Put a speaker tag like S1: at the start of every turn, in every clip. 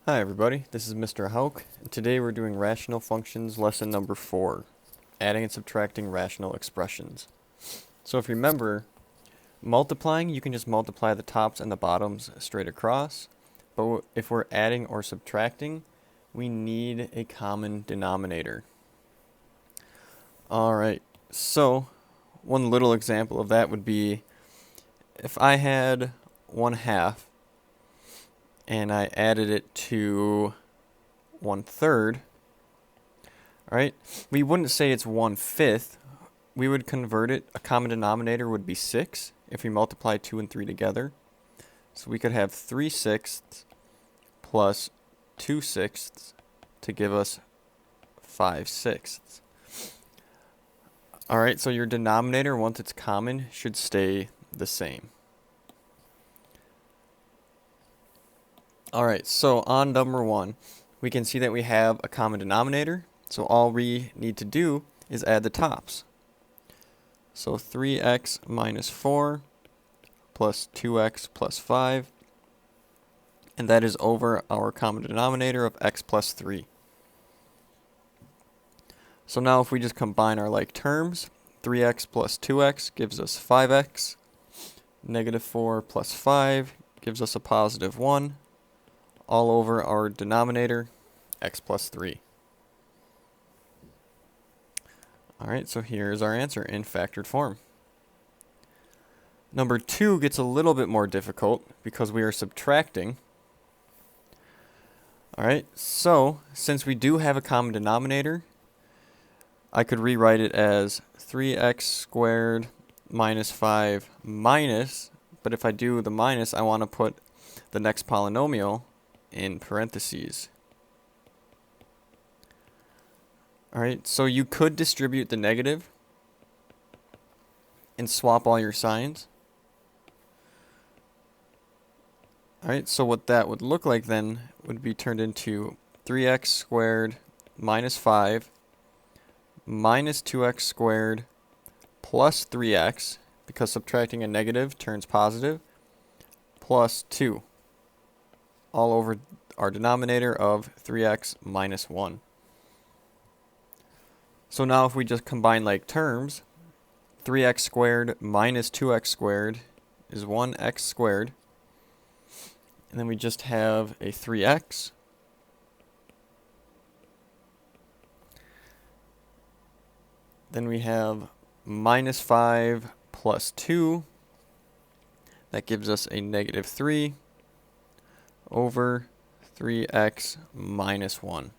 S1: Hi everybody, this is Mr. Hauk, and today we're doing rational functions lesson number 4, adding and subtracting rational expressions. So if you remember, multiplying, you can just multiply the tops and the bottoms straight across, but if we're adding or subtracting, we need a common denominator. Alright, so one little example of that would be if I had 1/2 and I added it to 1/3, alright, we wouldn't say it's 1/5. We would convert it. A common denominator would be 6 if we multiply 2 and 3 together. So we could have 3/6 plus 2/6 to give us 5/6. Alright, so your denominator, once it's common, should stay the same. Alright, so on number 1, we can see that we have a common denominator. So all we need to do is add the tops. So 3x minus 4 plus 2x plus 5. And that is over our common denominator of x plus 3. So now if we just combine our like terms, 3x plus 2x gives us 5x. Negative 4 plus 5 gives us a positive 1. All over our denominator, x plus 3. Alright, so here's our answer in factored form. Number 2 gets a little bit more difficult because we are subtracting. Alright, so since we do have a common denominator, I could rewrite it as 3x squared minus 5 minus, but if I do the minus, I want to put the next polynomial in parentheses. Alright, so you could distribute the negative and swap all your signs. Alright, so what that would look like then would be turned into 3x squared minus 5 minus 2x squared plus 3x, because subtracting a negative turns positive, plus 2, all over our denominator of 3x minus 1. So now if we just combine like terms, 3x squared minus 2x squared is 1x squared. And then we just have a 3x. Then we have minus 5 plus 2. That gives us a negative 3 over 3x minus 1.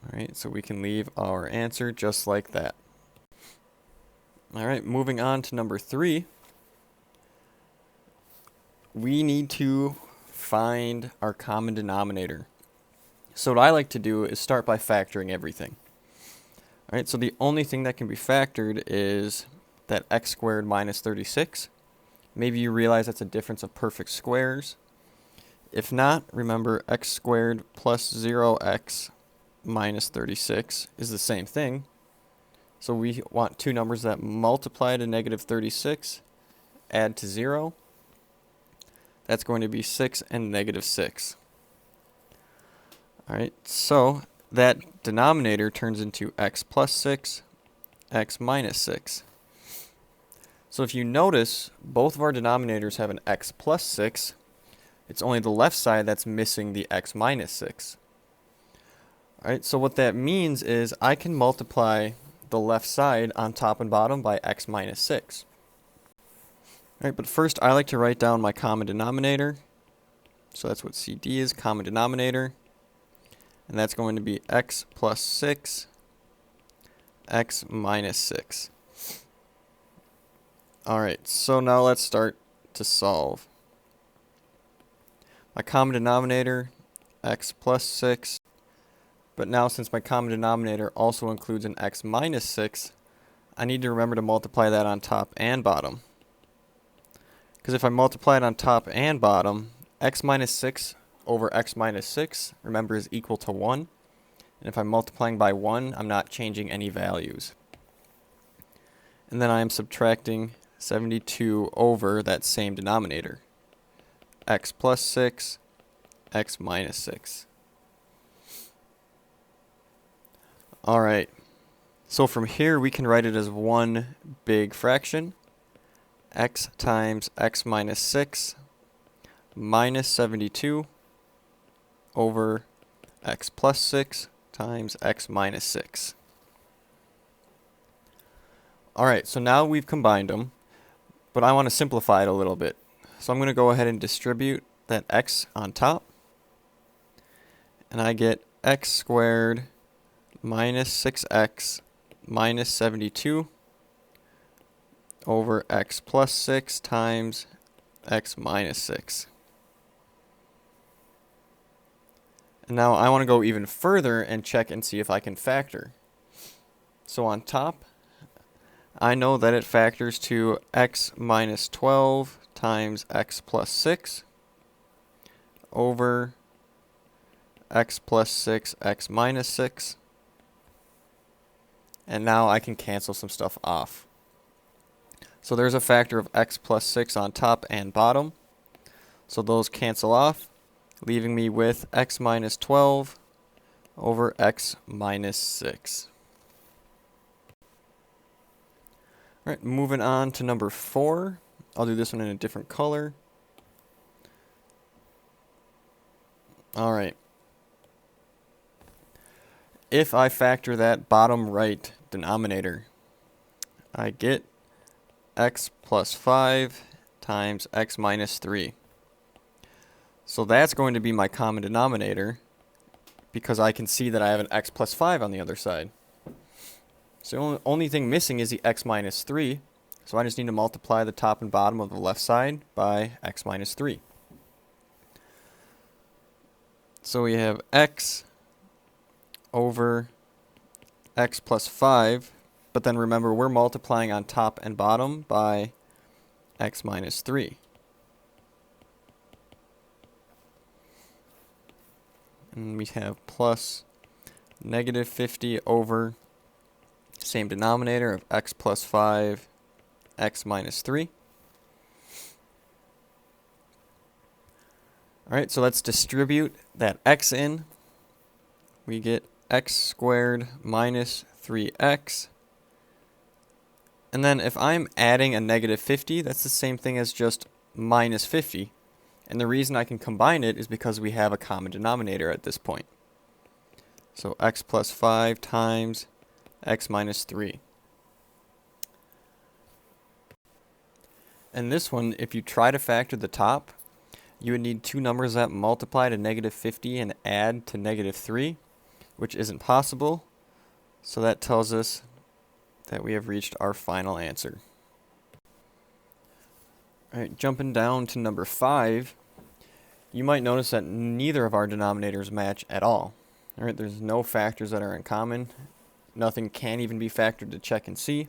S1: Alright, so we can leave our answer just like that. Alright, moving on to number 3. We need to find our common denominator. So what I like to do is start by factoring everything. Alright, so the only thing that can be factored is that x squared minus 36. Maybe you realize that's a difference of perfect squares. If not, remember x squared plus 0x minus 36 is the same thing. So we want two numbers that multiply to negative 36, add to 0. That's going to be 6 and negative 6. Alright, so that denominator turns into x plus 6, x minus 6. So if you notice, both of our denominators have an x plus 6. It's only the left side that's missing the x minus 6. Alright, so what that means is I can multiply the left side on top and bottom by x minus 6. Alright, but first I like to write down my common denominator. So that's what CD is, common denominator. And that's going to be x plus 6, x minus 6. Alright, so now let's start to solve. My common denominator, x plus 6. But now since my common denominator also includes an x minus 6, I need to remember to multiply that on top and bottom. Because if I multiply it on top and bottom, x minus 6 over x minus 6, remember, is equal to 1. And if I'm multiplying by 1, I'm not changing any values. And then I am subtracting 72 over that same denominator. X plus 6, x minus 6. Alright, so from here we can write it as one big fraction, x times x minus 6 minus 72 over x plus 6 times x minus 6. Alright, so now we've combined them, but I want to simplify it a little bit. So I'm going to go ahead and distribute that x on top, and I get x squared minus 6x minus 72 over x plus 6 times x minus 6. And now I want to go even further and check and see if I can factor. So on top, I know that it factors to x minus 12 times x plus 6 over x plus 6, x minus 6. And now I can cancel some stuff off. So there's a factor of x plus 6 on top and bottom. So those cancel off, leaving me with x minus 12 over x minus 6. Alright, moving on to number 4. I'll do this one in a different color. Alright. If I factor that bottom right denominator, I get x plus 5 times x minus 3. So that's going to be my common denominator because I can see that I have an x plus 5 on the other side. So the only thing missing is the x minus 3. So I just need to multiply the top and bottom of the left side by x minus 3. So we have x over x plus 5, but then remember we're multiplying on top and bottom by x minus 3. And we have plus negative 50 over same denominator of x plus 5, x minus 3. Alright, so let's distribute that x in. We get x squared minus 3x. And then if I'm adding a negative 50, that's the same thing as just minus 50. And the reason I can combine it is because we have a common denominator at this point. So x plus 5 times x minus 3. And this one, if you try to factor the top, you would need two numbers that multiply to negative 50 and add to negative 3, which isn't possible. So that tells us that we have reached our final answer. Alright, jumping down to number 5, you might notice that neither of our denominators match at all. Alright, there's no factors that are in common. Nothing can even be factored to check and see.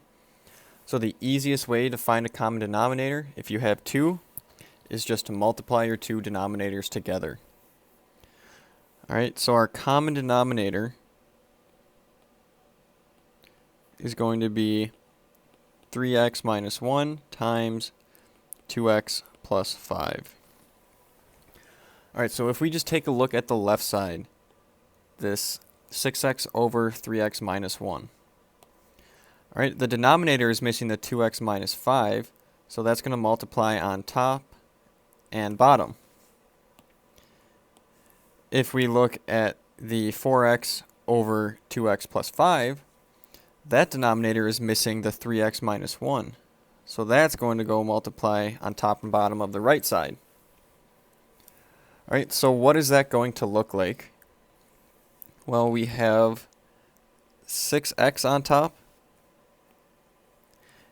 S1: So the easiest way to find a common denominator, if you have two, is just to multiply your two denominators together. Alright, so our common denominator is going to be 3x minus 1 times 2x plus 5. Alright, so if we just take a look at the left side, this 6x over 3x minus 1. Alright, the denominator is missing the 2x minus 5, so that's going to multiply on top and bottom. If we look at the 4x over 2x plus 5, that denominator is missing the 3x minus 1. So that's going to go multiply on top and bottom of the right side. Alright, so what is that going to look like? Well, we have 6x on top,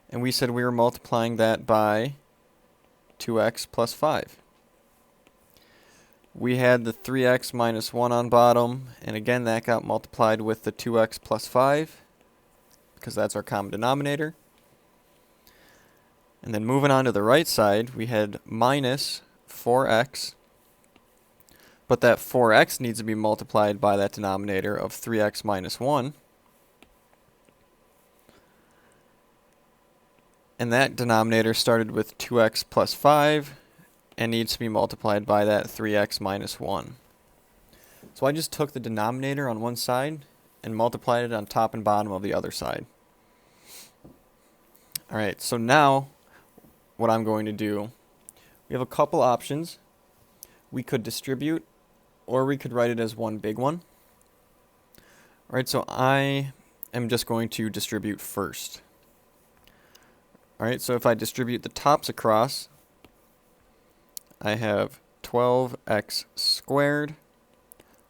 S1: and we said we were multiplying that by 2x plus 5. We had the 3x minus 1 on bottom, and again that got multiplied with the 2x plus 5, because that's our common denominator. And then moving on to the right side, we had minus 4x, but that 4x needs to be multiplied by that denominator of 3x minus 1. And that denominator started with 2x plus 5, and needs to be multiplied by that 3x minus 1. So I just took the denominator on one side and multiplied it on top and bottom of the other side. Alright, so now what I'm going to do, we have a couple options. We could distribute, or we could write it as one big one. Alright, so I am just going to distribute first. Alright, so if I distribute the tops across, I have 12x squared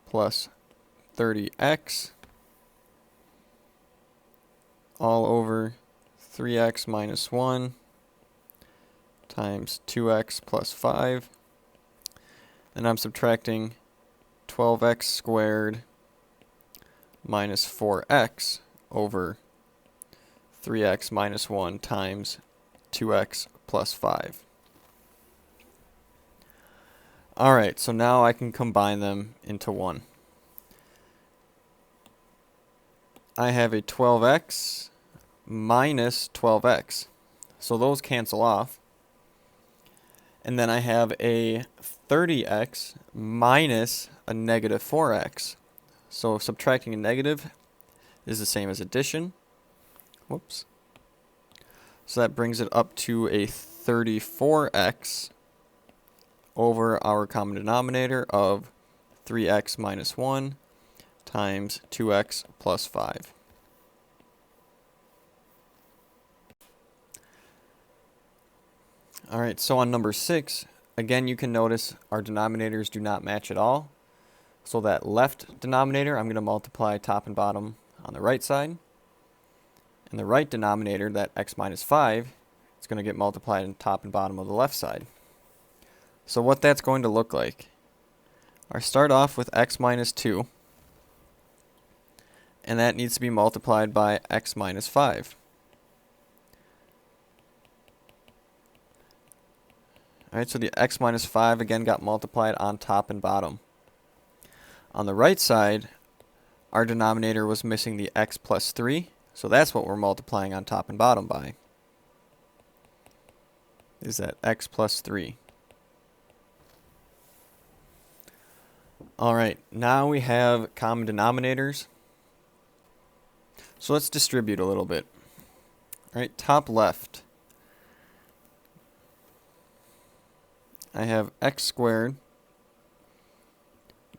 S1: plus 30x all over 3x minus 1 times 2x plus 5. And I'm subtracting 12x squared minus 4x over 3x minus 1 times 2x plus 5. Alright, so now I can combine them into one. I have a 12x minus 12x. So those cancel off. And then I have a 30x minus a negative 4x. So subtracting a negative is the same as addition. Whoops. So that brings it up to a 34x over our common denominator of 3x minus 1 times 2x plus 5. Alright, so on number 6, again you can notice our denominators do not match at all. So that left denominator, I'm going to multiply top and bottom on the right side. And the right denominator, that x minus 5, is going to get multiplied on top and bottom of the left side. So what that's going to look like, I start off with x minus 2, and that needs to be multiplied by x minus 5. Alright, so the x minus 5 again got multiplied on top and bottom. On the right side, our denominator was missing the x plus 3, so that's what we're multiplying on top and bottom by, is that x plus 3. Alright, now we have common denominators. So let's distribute a little bit. Alright, top left, I have x squared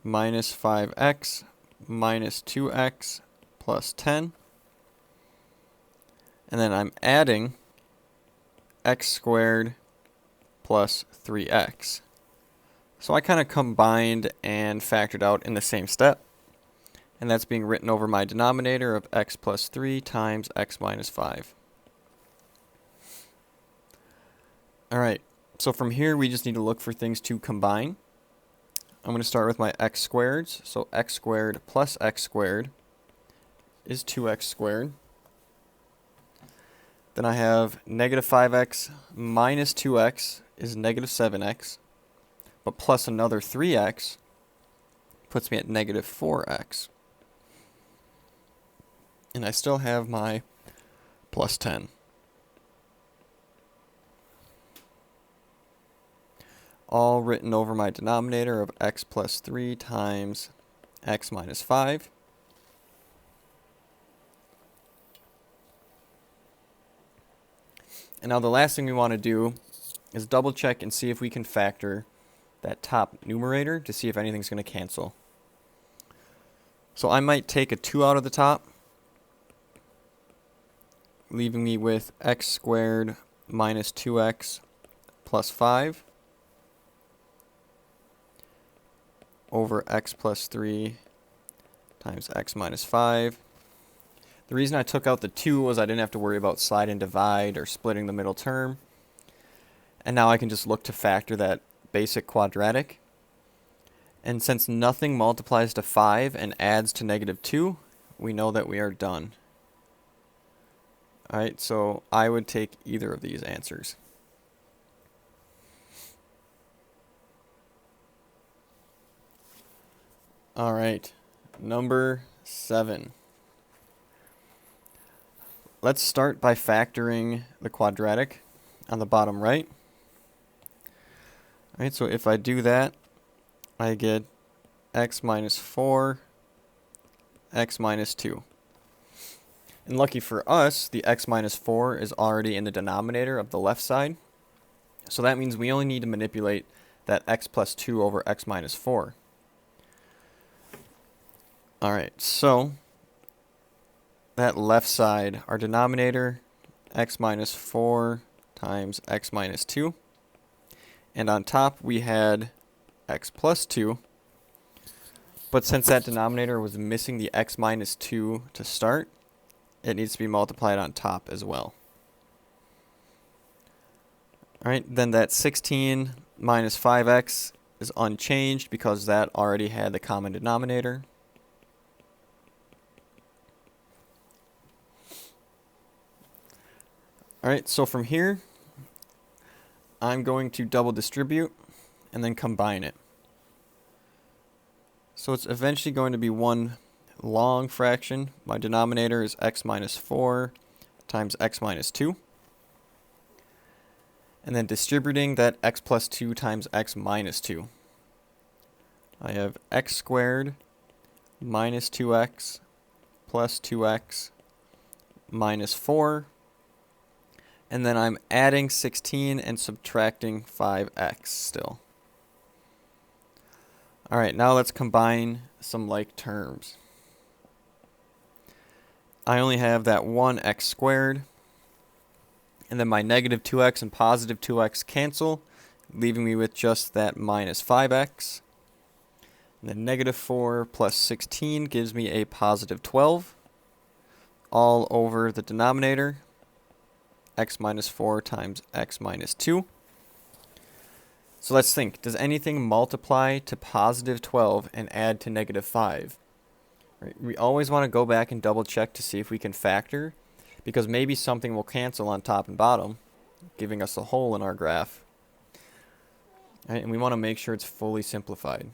S1: minus 5x minus 2x plus 10. And then I'm adding x squared plus 3x. So I kind of combined and factored out in the same step. And that's being written over my denominator of x plus 3 times x minus 5. Alright, so from here we just need to look for things to combine. I'm going to start with my x squareds. So x squared plus x squared is 2x squared. Then I have negative 5x minus 2x is negative 7x. But plus another 3x puts me at negative 4x. And I still have my plus 10. All written over my denominator of x plus 3 times x minus 5. And now the last thing we want to do is double check and see if we can factor that top numerator to see if anything's going to cancel. So I might take a 2 out of the top, leaving me with x squared minus 2x plus 5 over x plus 3 times x minus 5. The reason I took out the 2 was I didn't have to worry about slide and divide or splitting the middle term. And now I can just look to factor that basic quadratic. And since nothing multiplies to 5 and adds to negative 2, we know that we are done. Alright, so I would take either of these answers. Alright, number 7. Let's start by factoring the quadratic on the bottom right. Alright, so if I do that, I get x minus 4, x minus 2. And lucky for us, the x minus 4 is already in the denominator of the left side. So that means we only need to manipulate that x plus 2 over x minus 4. Alright, so that left side, our denominator, x minus 4 times x minus 2. And on top we had x plus 2. But since that denominator was missing the x minus 2 to start, it needs to be multiplied on top as well. Alright, then that 16 minus 5x is unchanged because that already had the common denominator. Alright, so from here, I'm going to double distribute and then combine it. So it's eventually going to be one long fraction. My denominator is x minus 4 times x minus 2. And then distributing that x plus 2 times x minus 2. I have x squared minus 2x plus 2x minus 4. And then I'm adding 16 and subtracting 5x still. Alright, now let's combine some like terms. I only have that 1x squared. And then my negative 2x and positive 2x cancel, leaving me with just that minus 5x. And then negative 4 plus 16 gives me a positive 12, all over the denominator, x minus 4 times x minus 2. So let's think, does anything multiply to positive 12 and add to negative 5? Right? We always want to go back and double check to see if we can factor, because maybe something will cancel on top and bottom, giving us a hole in our graph. Right? And we want to make sure it's fully simplified.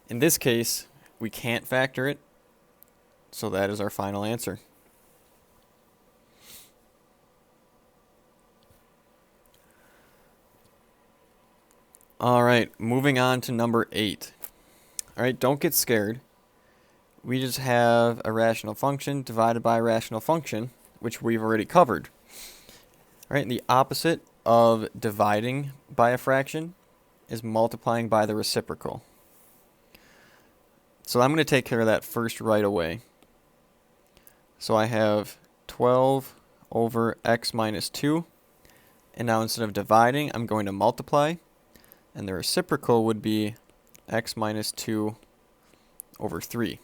S1: In this case, we can't factor it, so that is our final answer. Alright, moving on to number 8. Alright, don't get scared. We just have a rational function divided by a rational function, which we've already covered. Alright, the opposite of dividing by a fraction is multiplying by the reciprocal. So I'm going to take care of that first right away. So I have 12 over x minus 2. And now instead of dividing, I'm going to multiply. And the reciprocal would be x minus 2 over 3.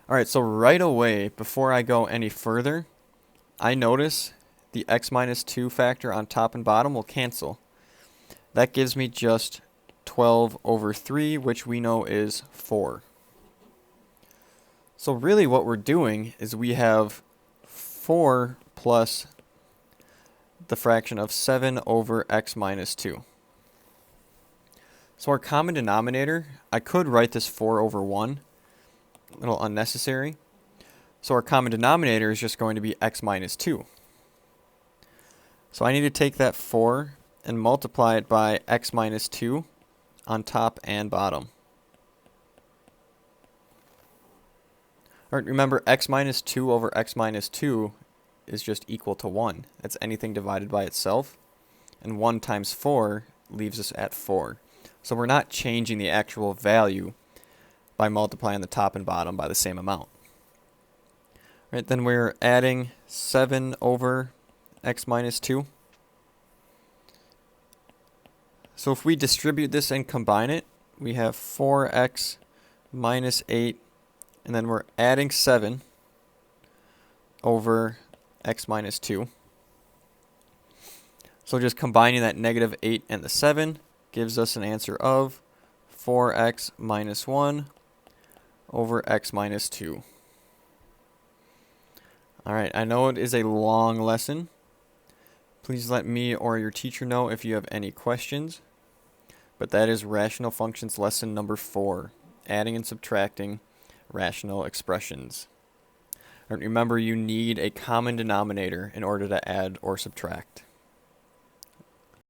S1: Alright, so right away, before I go any further, I notice the x minus 2 factor on top and bottom will cancel. That gives me just 12 over 3, which we know is 4. So really what we're doing is we have 4 plus the fraction of 7 over x minus 2. So our common denominator, I could write this 4 over 1, a little unnecessary. So our common denominator is just going to be x minus 2. So I need to take that 4 and multiply it by x minus 2 on top and bottom. Alright, remember x minus 2 over x minus 2 is just equal to 1. That's anything divided by itself. And 1 times 4 leaves us at 4. So we're not changing the actual value by multiplying the top and bottom by the same amount. Right, then we're adding 7 over x minus 2. So if we distribute this and combine it, we have 4x minus 8, and then we're adding 7 over x minus 2. So just combining that negative 8 and the 7 gives us an answer of 4x minus 1 over x minus 2. Alright, I know it is a long lesson. Please let me or your teacher know if you have any questions. But that is rational functions lesson number 4, adding and subtracting rational expressions. And remember, you need a common denominator in order to add or subtract.